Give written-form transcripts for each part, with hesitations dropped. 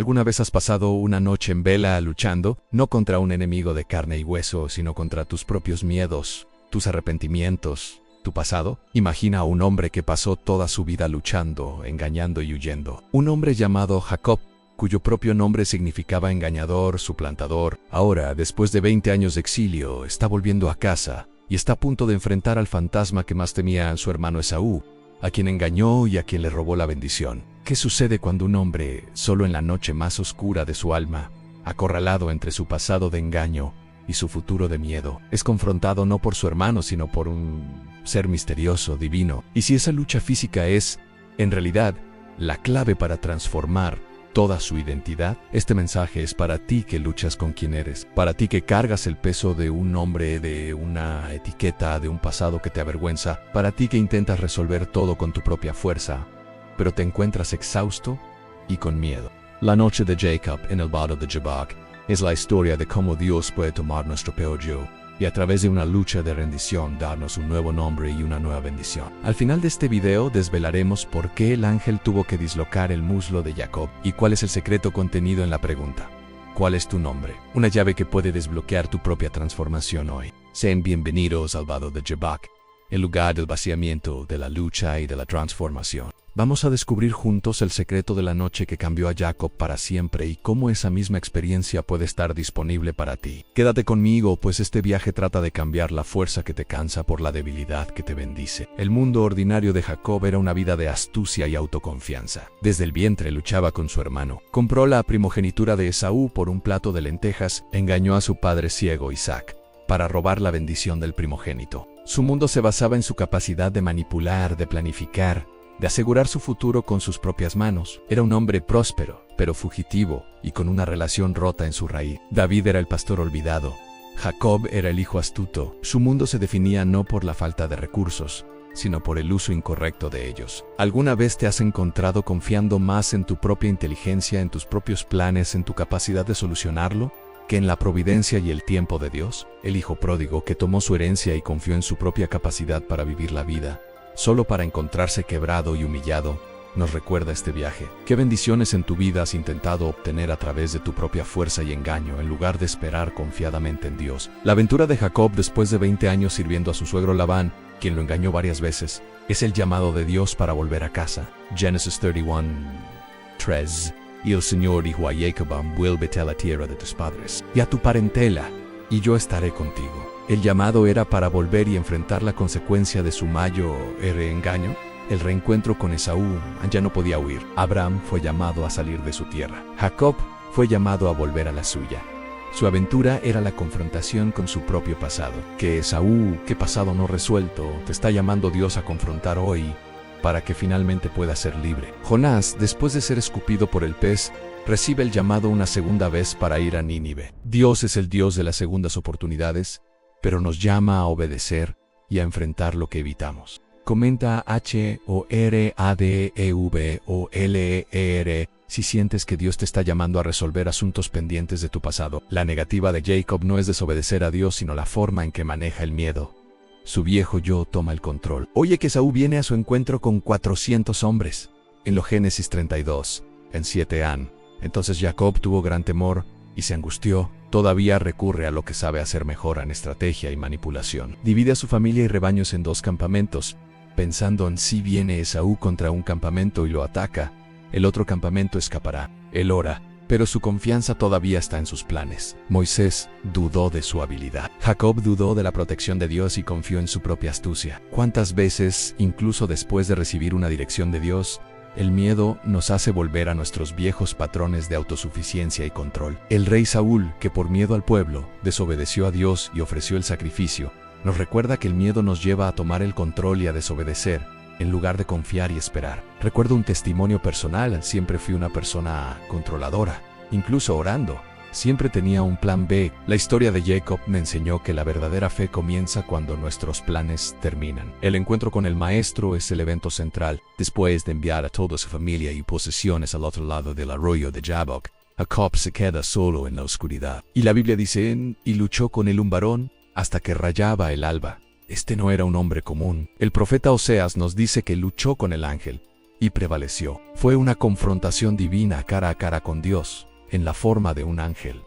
¿Alguna vez has pasado una noche en vela luchando, no contra un enemigo de carne y hueso, sino contra tus propios miedos, tus arrepentimientos, tu pasado? Imagina a un hombre que pasó toda su vida luchando, engañando y huyendo. Un hombre llamado Jacob, cuyo propio nombre significaba engañador, suplantador. Ahora, después de 20 años de exilio, está volviendo a casa y está a punto de enfrentar al fantasma que más temía a su hermano Esaú, a quien engañó y a quien le robó la bendición. ¿Qué sucede cuando un hombre, solo en la noche más oscura de su alma, acorralado entre su pasado de engaño y su futuro de miedo, es confrontado no por su hermano, sino por un ser misterioso, divino? Y si esa lucha física es, en realidad, la clave para transformar toda su identidad, este mensaje es para ti que luchas con quien eres, para ti que cargas el peso de un nombre, de una etiqueta, de un pasado que te avergüenza, para ti que intentas resolver todo con tu propia fuerza, pero te encuentras exhausto y con miedo. La noche de Jacob en el vado de Jabbok es la historia de cómo Dios puede tomar nuestro peor yo y a través de una lucha de rendición darnos un nuevo nombre y una nueva bendición. Al final de este video desvelaremos por qué el ángel tuvo que dislocar el muslo de Jacob y cuál es el secreto contenido en la pregunta: ¿cuál es tu nombre? Una llave que puede desbloquear tu propia transformación hoy. Sean bienvenidos al vado de Jabbok, el lugar del vaciamiento, de la lucha y de la transformación. Vamos a descubrir juntos el secreto de la noche que cambió a Jacob para siempre y cómo esa misma experiencia puede estar disponible para ti. Quédate conmigo, pues este viaje trata de cambiar la fuerza que te cansa por la debilidad que te bendice. El mundo ordinario de Jacob era una vida de astucia y autoconfianza. Desde el vientre luchaba con su hermano. Compró la primogenitura de Esaú por un plato de lentejas, engañó a su padre ciego Isaac para robar la bendición del primogénito. Su mundo se basaba en su capacidad de manipular, de planificar, de asegurar su futuro con sus propias manos. Era un hombre próspero, pero fugitivo y con una relación rota en su raíz. David era el pastor olvidado. Jacob era el hijo astuto. Su mundo se definía no por la falta de recursos, sino por el uso incorrecto de ellos. ¿Alguna vez te has encontrado confiando más en tu propia inteligencia, en tus propios planes, en tu capacidad de solucionarlo, que en la providencia y el tiempo de Dios? El hijo pródigo que tomó su herencia y confió en su propia capacidad para vivir la vida, solo para encontrarse quebrado y humillado, nos recuerda este viaje. ¿Qué bendiciones en tu vida has intentado obtener a través de tu propia fuerza y engaño en lugar de esperar confiadamente en Dios? La aventura de Jacob después de 20 años sirviendo a su suegro Labán, quien lo engañó varias veces, es el llamado de Dios para volver a casa. Génesis 31:3. Y el Señor dijo a Jacob: vuélvete a la tierra de tus padres y a tu parentela, y yo estaré contigo. El llamado era para volver y enfrentar la consecuencia de su mayor engaño. El reencuentro con Esaú ya no podía huir. Abraham fue llamado a salir de su tierra. Jacob fue llamado a volver a la suya. Su aventura era la confrontación con su propio pasado. ¿Qué Esaú, qué pasado no resuelto, te está llamando Dios a confrontar hoy para que finalmente puedas ser libre? Jonás, después de ser escupido por el pez, recibe el llamado una segunda vez para ir a Nínive. Dios es el Dios de las segundas oportunidades, pero nos llama a obedecer y a enfrentar lo que evitamos. Comenta HORADEVOLER si sientes que Dios te está llamando a resolver asuntos pendientes de tu pasado. La negativa de Jacob no es desobedecer a Dios, sino la forma en que maneja el miedo. Su viejo yo toma el control. Oye que Esaú viene a su encuentro con 400 hombres. En lo Génesis 32, en 7an. Entonces Jacob tuvo gran temor y se angustió. Todavía recurre a lo que sabe hacer mejor, en estrategia y manipulación. Divide a su familia y rebaños en 2 campamentos, pensando en si viene Esaú contra un campamento y lo ataca, el otro campamento escapará. Él ora, pero su confianza todavía está en sus planes. Moisés dudó de su habilidad. Jacob dudó de la protección de Dios y confió en su propia astucia. ¿Cuántas veces, incluso después de recibir una dirección de Dios, el miedo nos hace volver a nuestros viejos patrones de autosuficiencia y control? El rey Saúl, que por miedo al pueblo, desobedeció a Dios y ofreció el sacrificio, nos recuerda que el miedo nos lleva a tomar el control y a desobedecer, en lugar de confiar y esperar. Recuerdo un testimonio personal: siempre fui una persona controladora, incluso orando. Siempre tenía un plan B. La historia de Jacob me enseñó que la verdadera fe comienza cuando nuestros planes terminan. El encuentro con el maestro es el evento central. Después de enviar a toda su familia y posesiones al otro lado del arroyo de Jabbok, Jacob se queda solo en la oscuridad. Y la Biblia dice: y luchó con él un varón hasta que rayaba el alba. Este no era un hombre común. El profeta Oseas nos dice que luchó con el ángel, y prevaleció. Fue una confrontación divina cara a cara con Dios, en la forma de un ángel.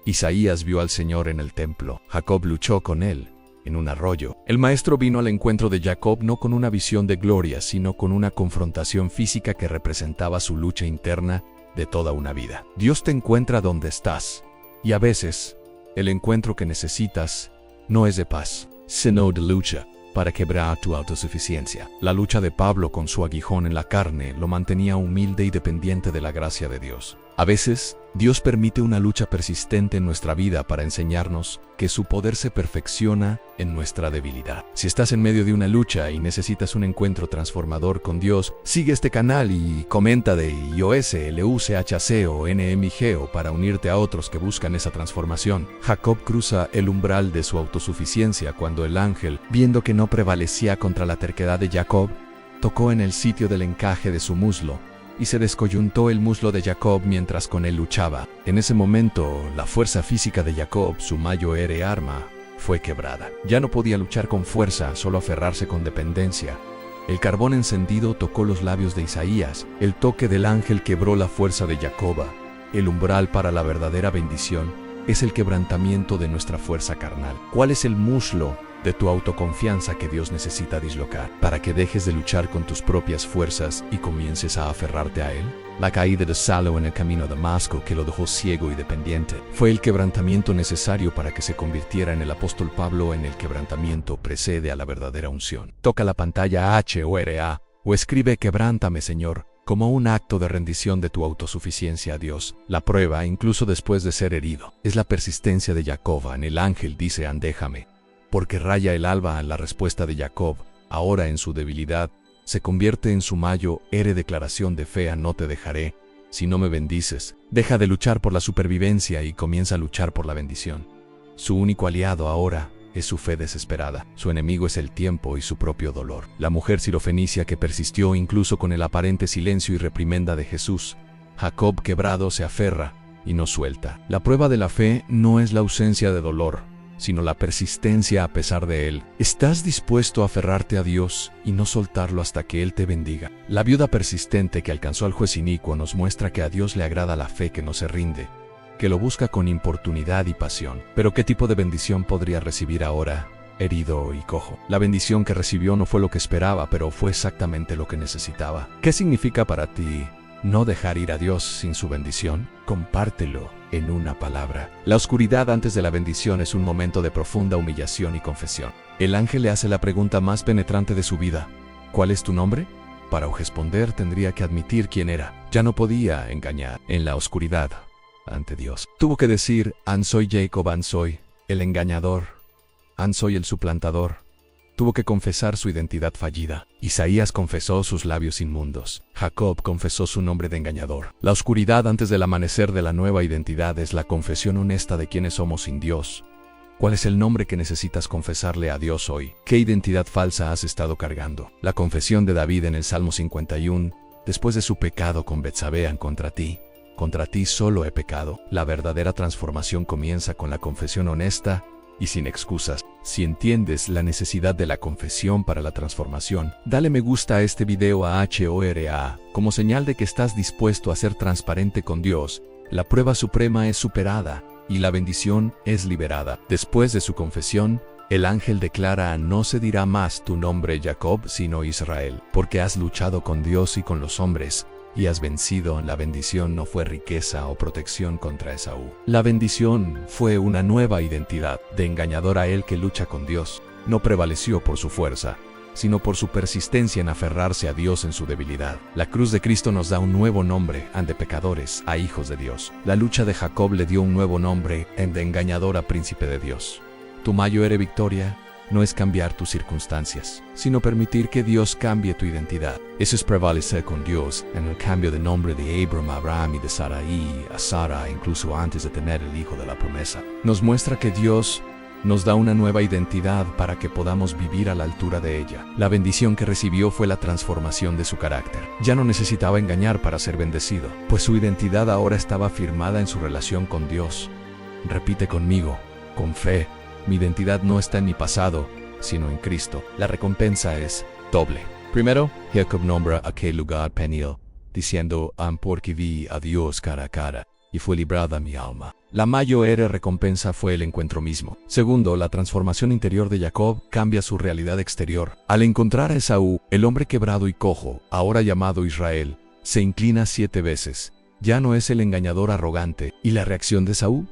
Isaías vio al Señor en el templo. Jacob luchó con él en un arroyo. El maestro vino al encuentro de Jacob no con una visión de gloria, sino con una confrontación física que representaba su lucha interna de toda una vida. Dios te encuentra donde estás, y a veces, el encuentro que necesitas no es de paz, sino de lucha, para quebrar tu autosuficiencia. La lucha de Pablo con su aguijón en la carne lo mantenía humilde y dependiente de la gracia de Dios. A veces, Dios permite una lucha persistente en nuestra vida para enseñarnos que su poder se perfecciona en nuestra debilidad. Si estás en medio de una lucha y necesitas un encuentro transformador con Dios, sigue este canal y comenta de iOS, LUCHC o NMIG para unirte a otros que buscan esa transformación. Jacob cruza el umbral de su autosuficiencia cuando el ángel, viendo que no prevalecía contra la terquedad de Jacob, tocó en el sitio del encaje de su muslo, y se descoyuntó el muslo de Jacob mientras con él luchaba. En ese momento, la fuerza física de Jacob, su mayor arma, fue quebrada. Ya no podía luchar con fuerza, solo aferrarse con dependencia. El carbón encendido tocó los labios de Isaías. El toque del ángel quebró la fuerza de Jacob. El umbral para la verdadera bendición es el quebrantamiento de nuestra fuerza carnal. ¿Cuál es el muslo de tu autoconfianza que Dios necesita dislocar para que dejes de luchar con tus propias fuerzas y comiences a aferrarte a Él? La caída de Saulo en el camino a Damasco, que lo dejó ciego y dependiente, fue el quebrantamiento necesario para que se convirtiera en el apóstol Pablo. En el quebrantamiento precede a la verdadera unción. Toca la pantalla HORA o escribe quebrántame, Señor, como un acto de rendición de tu autosuficiencia a Dios. La prueba, incluso después de ser herido, es la persistencia de Jacob. En el ángel dice andéjame, porque raya el alba. En la respuesta de Jacob, ahora en su debilidad, se convierte en su mayor declaración de fe: no te dejaré, si no me bendices. Deja de luchar por la supervivencia y comienza a luchar por la bendición. Su único aliado ahora es su fe desesperada. Su enemigo es el tiempo y su propio dolor. La mujer sirofenicia que persistió incluso con el aparente silencio y reprimenda de Jesús. Jacob, quebrado, se aferra y no suelta. La prueba de la fe no es la ausencia de dolor, sino la persistencia a pesar de él. ¿Estás dispuesto a aferrarte a Dios y no soltarlo hasta que Él te bendiga? La viuda persistente que alcanzó al juez inicuo nos muestra que a Dios le agrada la fe que no se rinde, que lo busca con importunidad y pasión. Pero ¿qué tipo de bendición podría recibir ahora, herido y cojo? La bendición que recibió no fue lo que esperaba, pero fue exactamente lo que necesitaba. ¿Qué significa para ti no dejar ir a Dios sin su bendición? Compártelo en una palabra. La oscuridad antes de la bendición es un momento de profunda humillación y confesión. El ángel le hace la pregunta más penetrante de su vida: ¿cuál es tu nombre? Para responder tendría que admitir quién era. Ya no podía engañar. En la oscuridad ante Dios tuvo que decir: An soy Jacob, An soy el engañador, An soy el suplantador. Tuvo que confesar su identidad fallida. Isaías confesó sus labios inmundos. Jacob confesó su nombre de engañador. La oscuridad antes del amanecer de la nueva identidad es la confesión honesta de quiénes somos sin Dios. ¿Cuál es el nombre que necesitas confesarle a Dios hoy? ¿Qué identidad falsa has estado cargando? La confesión de David en el Salmo 51, después de su pecado con Betsabé: contra ti solo he pecado. La verdadera transformación comienza con la confesión honesta y sin excusas. Si entiendes la necesidad de la confesión para la transformación, dale me gusta a este video a HORA, como señal de que estás dispuesto a ser transparente con Dios. La prueba suprema es superada y la bendición es liberada. Después de su confesión, el ángel declara: no se dirá más tu nombre Jacob, sino Israel, porque has luchado con Dios y con los hombres, y has vencido. La bendición no fue riqueza o protección contra Esaú. La bendición fue una nueva identidad. De engañador a él que lucha con Dios, no prevaleció por su fuerza, sino por su persistencia en aferrarse a Dios en su debilidad. La cruz de Cristo nos da un nuevo nombre, de pecadores a hijos de Dios. La lucha de Jacob le dio un nuevo nombre, de engañador a príncipe de Dios. Tu mayor victoria no es cambiar tus circunstancias, sino permitir que Dios cambie tu identidad. Eso es prevalecer con Dios en el cambio de nombre de Abram a Abraham y de Sarai a Sara, incluso antes de tener el hijo de la promesa. Nos muestra que Dios nos da una nueva identidad para que podamos vivir a la altura de ella. La bendición que recibió fue la transformación de su carácter. Ya no necesitaba engañar para ser bendecido, pues su identidad ahora estaba firmada en su relación con Dios. Repite conmigo, con fe: mi identidad no está en mi pasado, sino en Cristo. La recompensa es doble. Primero, Jacob nombra aquel lugar Peniel, diciendo, porque vi a Dios cara a cara, y fue librada mi alma. La mayor recompensa fue el encuentro mismo. Segundo, la transformación interior de Jacob cambia su realidad exterior. Al encontrar a Esaú, el hombre quebrado y cojo, ahora llamado Israel, se inclina 7 veces. Ya no es el engañador arrogante. ¿Y la reacción de Esaú?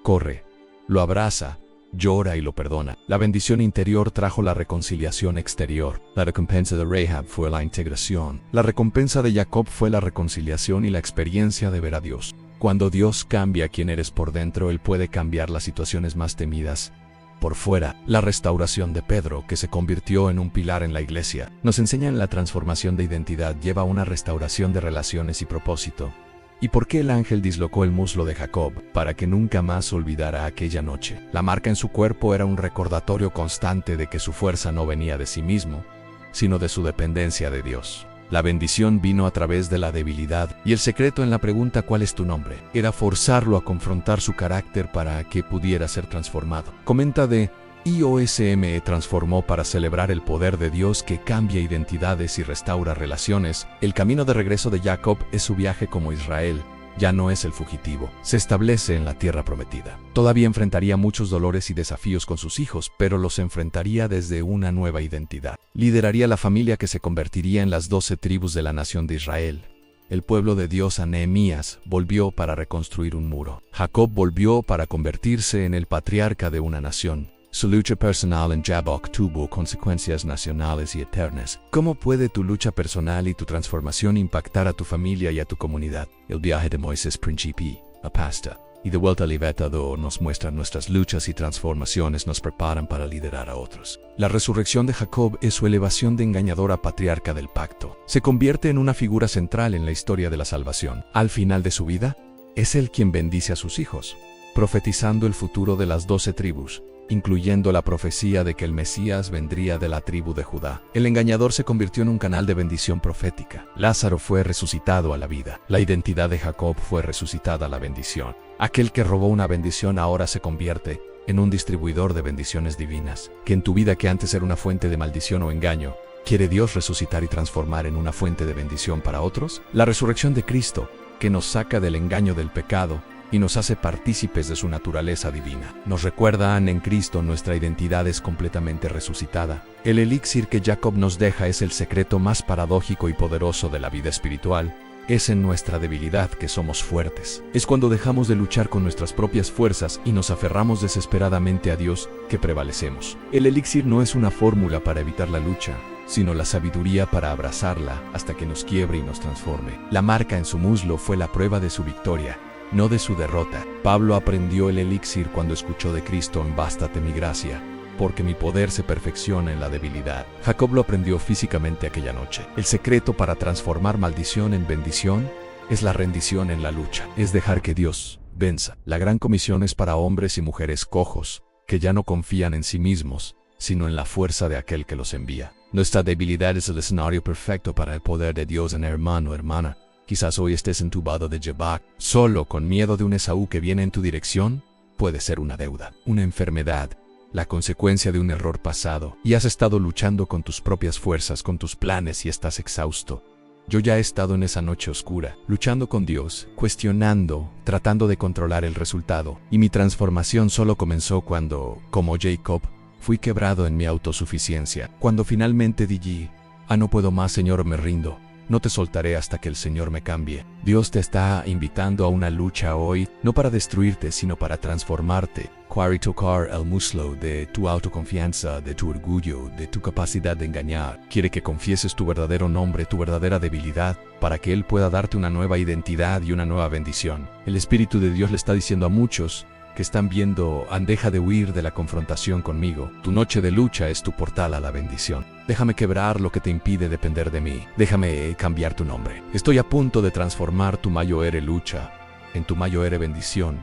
Corre, lo abraza, llora y lo perdona. La bendición interior trajo la reconciliación exterior. La recompensa de Rahab fue la integración. La recompensa de Jacob fue la reconciliación y la experiencia de ver a Dios. Cuando Dios cambia quién eres por dentro, Él puede cambiar las situaciones más temidas por fuera. La restauración de Pedro, que se convirtió en un pilar en la iglesia, nos enseña en la transformación de identidad lleva a una restauración de relaciones y propósito. ¿Y por qué el ángel dislocó el muslo de Jacob? Para que nunca más olvidara aquella noche. La marca en su cuerpo era un recordatorio constante de que su fuerza no venía de sí mismo, sino de su dependencia de Dios. La bendición vino a través de la debilidad, y el secreto en la pregunta ¿cuál es tu nombre? Era forzarlo a confrontar su carácter para que pudiera ser transformado. Comenta de IOSM transformó para celebrar el poder de Dios que cambia identidades y restaura relaciones. El camino de regreso de Jacob es su viaje como Israel. Ya no es el fugitivo. Se establece en la tierra prometida. Todavía enfrentaría muchos dolores y desafíos con sus hijos, pero los enfrentaría desde una nueva identidad. Lideraría la familia que se convertiría en las 12 tribus de la nación de Israel. El pueblo de Dios a Nehemías volvió para reconstruir un muro. Jacob volvió para convertirse en el patriarca de una nación. Su lucha personal en Jabbok tuvo consecuencias nacionales y eternas. ¿Cómo puede tu lucha personal y tu transformación impactar a tu familia y a tu comunidad? El viaje de Moisés Príncipe a Pasta y de vuelta a Libertador nos muestran nuestras luchas y transformaciones nos preparan para liderar a otros. La resurrección de Jacob es su elevación de engañador a patriarca del pacto. Se convierte en una figura central en la historia de la salvación. Al final de su vida, es él quien bendice a sus hijos, profetizando el futuro de las 12 tribus, incluyendo la profecía de que el Mesías vendría de la tribu de Judá. El engañador se convirtió en un canal de bendición profética. Lázaro fue resucitado a la vida. La identidad de Jacob fue resucitada a la bendición. Aquel que robó una bendición ahora se convierte en un distribuidor de bendiciones divinas. Que en tu vida que antes era una fuente de maldición o engaño, ¿quiere Dios resucitar y transformar en una fuente de bendición para otros? La resurrección de Cristo, que nos saca del engaño del pecado, y nos hace partícipes de su naturaleza divina. Nos recuerdan en Cristo nuestra identidad es completamente resucitada. El elixir que Jacob nos deja es el secreto más paradójico y poderoso de la vida espiritual. Es en nuestra debilidad que somos fuertes. Es cuando dejamos de luchar con nuestras propias fuerzas y nos aferramos desesperadamente a Dios que prevalecemos. El elixir no es una fórmula para evitar la lucha, sino la sabiduría para abrazarla hasta que nos quiebre y nos transforme. La marca en su muslo fue la prueba de su victoria, no de su derrota. Pablo aprendió el elixir cuando escuchó de Cristo en Bástate mi gracia, porque mi poder se perfecciona en la debilidad. Jacob lo aprendió físicamente aquella noche. El secreto para transformar maldición en bendición es la rendición en la lucha, es dejar que Dios venza. La gran comisión es para hombres y mujeres cojos, que ya no confían en sí mismos, sino en la fuerza de aquel que los envía. Nuestra debilidad es el escenario perfecto para el poder de Dios en hermano o hermana. Quizás hoy estés entubado de Jabbok, solo con miedo de un Esaú que viene en tu dirección. Puede ser una deuda, una enfermedad, la consecuencia de un error pasado, y has estado luchando con tus propias fuerzas, con tus planes y estás exhausto. Yo ya he estado en esa noche oscura, luchando con Dios, cuestionando, tratando de controlar el resultado, y mi transformación solo comenzó cuando, como Jacob, fui quebrado en mi autosuficiencia. Cuando finalmente dije, no puedo más, Señor, me rindo. No te soltaré hasta que el Señor me cambie. Dios te está invitando a una lucha hoy, no para destruirte, sino para transformarte. Quiere tocar el muslo de tu autoconfianza, de tu orgullo, de tu capacidad de engañar. Quiere que confieses tu verdadero nombre, tu verdadera debilidad, para que Él pueda darte una nueva identidad y una nueva bendición. El Espíritu de Dios le está diciendo a muchos que están viendo, deja de huir de la confrontación conmigo. Tu noche de lucha es tu portal a la bendición. Déjame quebrar lo que te impide depender de mí. Déjame cambiar tu nombre. Estoy a punto de transformar tu mayor lucha en tu mayor bendición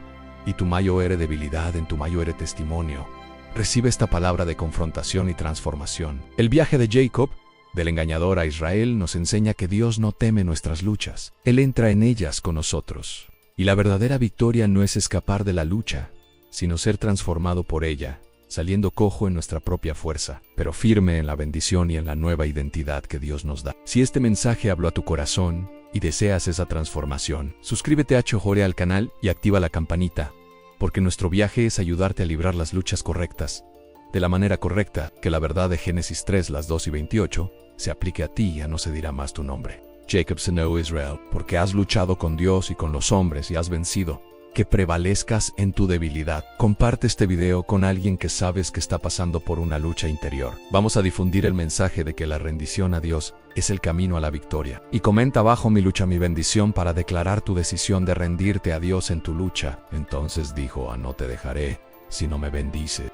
y tu mayor debilidad en tu mayor testimonio. Recibe esta palabra de confrontación y transformación. El viaje de Jacob, del engañador a Israel, nos enseña que Dios no teme nuestras luchas. Él entra en ellas con nosotros. Y la verdadera victoria no es escapar de la lucha, sino ser transformado por ella, saliendo cojo en nuestra propia fuerza, pero firme en la bendición y en la nueva identidad que Dios nos da. Si este mensaje habló a tu corazón y deseas esa transformación, suscríbete a Chojore al canal y activa la campanita, porque nuestro viaje es ayudarte a librar las luchas correctas, de la manera correcta, que la verdad de Génesis 3, las 2 y 28, se aplique a ti y ya no se dirá más tu nombre. Jacob Snow Israel, porque has luchado con Dios y con los hombres y has vencido. Que prevalezcas en tu debilidad. Comparte este video con alguien que sabes que está pasando por una lucha interior. Vamos a difundir el mensaje de que la rendición a Dios es el camino a la victoria. Y comenta abajo mi lucha, mi bendición para declarar tu decisión de rendirte a Dios en tu lucha. Entonces dijo: no te dejaré si no me bendices.